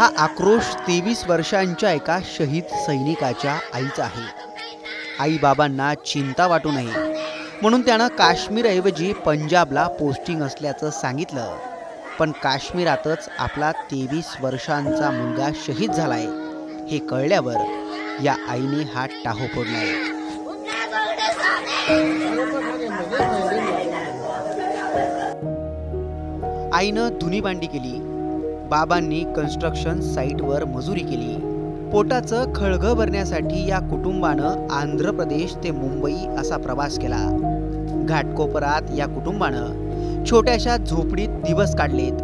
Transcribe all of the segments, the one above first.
हा आक्रोश 23 वर्षांच्या एका शहीद सैनिकाच्या आईचा आहे। आई बाबांना चिंता वाटू नये म्हणून त्यानं काश्मीरऐवजी पंजाबला पोस्टिंग असल्याचं सांगितलं, पण काश्मीरातच आपला 23 वर्षांचा मुलगा शहीद झालाय हे कळल्यावर या आईने हा टाहो फोडलाय। आईनं धुनी भांडी केली, बाबांनी कन्स्ट्रक्शन साईटवर मजुरी केली। पोटाचं खळगं भरण्यासाठी या कुटुंबानं आंध्र प्रदेश ते मुंबई असा प्रवास केला। घाटकोपरात या कुटुंबानं छोट्याशा झोपडीत दिवस काढलेत।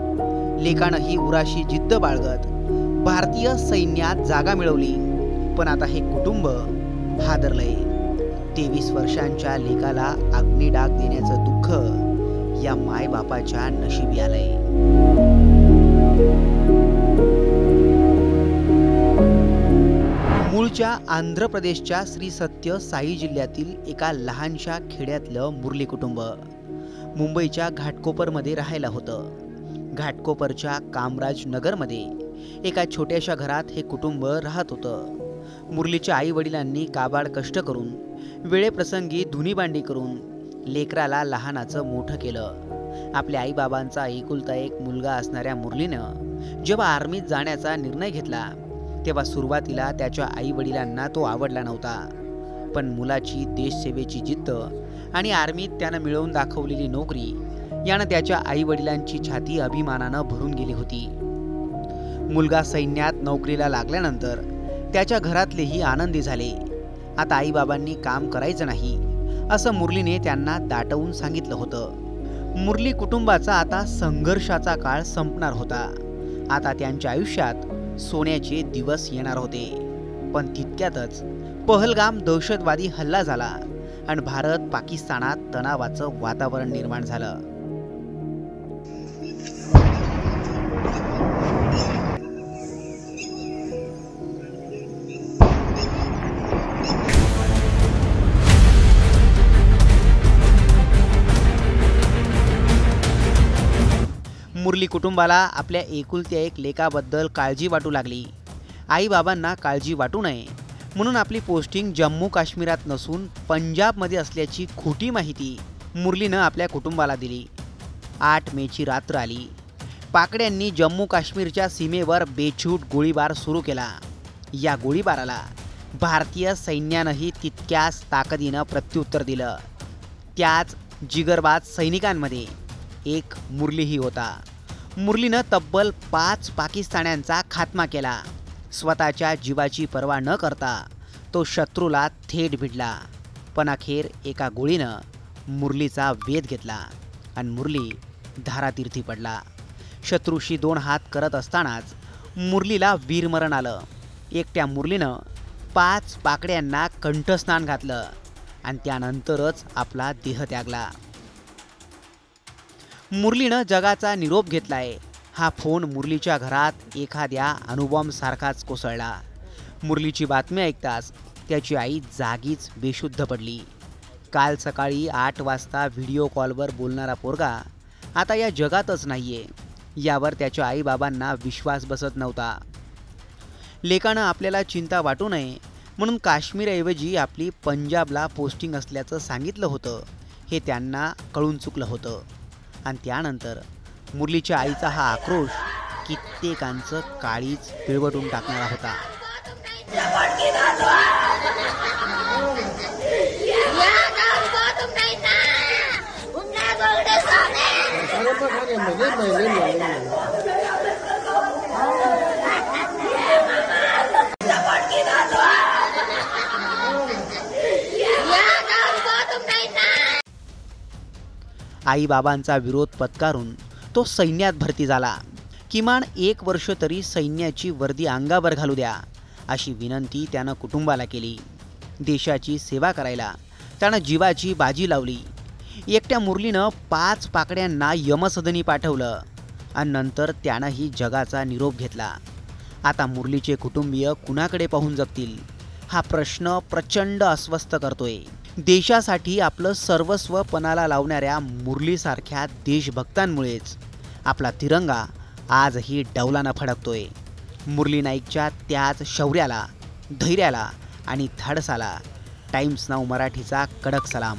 लेकानं ही उराशी जिद्द बाळगत भारतीय सैन्यात जागा मिळवली, पण आता हे कुटुंब हादरलंय। 23 वर्षांच्या लेकाला अग्निडाग देण्याचं दुःख या मायबापाच्या नशिबी आलंय। मूळच्या आंध्र प्रदेशच्या श्री सत्य साई जिल्ह्यातील एका लहानशा खेड्यातलं मुरली कुटुंब मुंबईच्या घाटकोपरमध्ये राहायला होतं। घाटकोपरच्या कामराज नगरमध्ये एका छोट्याशा घरात हे कुटुंब राहत होतं। मुरलीच्या आई वडिलांनी काबाड कष्ट करून वेळेप्रसंगी धुनी भांडी करून लेकराला लहानाचं मोठं केलं। आपल्या आई बाबांचा एकुलता एक मुलगा असणाऱ्या मुरलीनं जेव्हा आर्मीत जाण्याचा निर्णय घेतला तेव्हा सुरुवातीला त्याच्या आई वडिलांना तो आवडला नव्हता, पण मुलाची देशसेवेची जिद्द आणि आर्मीत त्यानं मिळवून दाखवलेली नोकरी यानं त्याच्या आई वडिलांची छाती अभिमानानं भरून गेली होती। मुलगा सैन्यात नोकरीला लागल्यानंतर त्याच्या घरातलेही आनंदी झाले। आता आई बाबांनी काम करायचं नाही असं मुरलीने त्यांना दाटवून सांगितलं होतं। मुरली कुटुंबाचा आता संघर्षाचा काळ संपणार होता। आता त्यांच्या आयुष्यात सोन्याचे दिवस येणार होते, पण तितक्यातच पहलगाम दहशतवादी हल्ला झाला आणि भारत पाकिस्तानात तणावाचं वातावरण निर्माण झालं। मुरली कुटुंबाला आपल्या एकुलत्या एक लेकाबद्दल काळजी वाटू लागली। आई बाबांना काळजी वाटू नये म्हणून आपली पोस्टिंग जम्मू काश्मीरात नसून पंजाबमध्ये असल्याची खोटी माहिती मुरलीनं आपल्या कुटुंबाला दिली। 8 मेची रात्र आली। पाकड्यांनी जम्मू काश्मीरच्या सीमेवर बेछूट गोळीबार सुरू केला। या गोळीबाराला भारतीय सैन्यानंही तितक्याच ताकदीनं प्रत्युत्तर दिलं। त्याच जिगरबाज सैनिकांमध्ये एक मुरलीही होता। मुरलीनं तब्बल 5 पाकिस्तान्यांचा खात्मा केला। स्वतःच्या जीवाची पर्वा न करता तो शत्रूला थेट भिडला, पण अखेर एका गोळीनं मुरलीचा वेध घेतला आणि मुरली धारातीर्थी पडला। शत्रूशी 2 हात करत असतानाच मुरलीला वीरमरण आलं। एकट्या मुरलीनं 5 पाकड्यांना कंठस्नान घातलं आणि त्यानंतरच आपला देह त्यागला। मुरलीनं जगाचा निरोप घेतलाय। हा फोन मुरलीच्या घरात एखाद्या अणुबॉम्ब सारखाच कोसळला। मुरलीची बातमी ऐकताच त्याची आई जागीच बेशुद्ध पडली। काल सकाळी 8 वाजता व्हिडिओ कॉलवर बोलणारा पोरगा आता या जगातच नाहीये यावर त्याच्या आई बाबांना विश्वास बसत नव्हता। लेकानं आपल्याला चिंता वाटू नये म्हणून काश्मीरऐवजी आपली पंजाबला पोस्टिंग असल्याचं सांगितलं होतं हे त्यांना कळून चुकलं होतं आणि त्यानंतर मुरलीच्या आईचा हा आक्रोश कित्येकांचं काळीज पिळवटून टाकणारा होता। आई बाबांचा विरोध पत्करून तो सैन्यात भरती झाला। किमान 1 वर्ष तरी सैन्याची वर्दी अंगावर घालू द्या अशी विनंती त्यानं कुटुंबाला केली। देशाची सेवा करायला त्यानं जीवाची बाजी लावली। एकट्या मुरलीनं 5 पाकड्यांना यमसदनी पाठवलं आणि नंतर त्यानंही जगाचा निरोप घेतला। आता मुरलीचे कुटुंबीय कुणाकडे पाहून जगतील हा प्रश्न प्रचंड अस्वस्थ करतोय। देशासाठी आपलं सर्वस्व पणाला लावणाऱ्या मुरलीसारख्या देशभक्तांमुळेच आपला तिरंगा आजही डौलानं फडकतोय। मुरली नाईकच्या त्याच शौर्याला, धैर्याला आणि धाडसाला टाइम्स नाऊ मराठीचा कडक सलाम.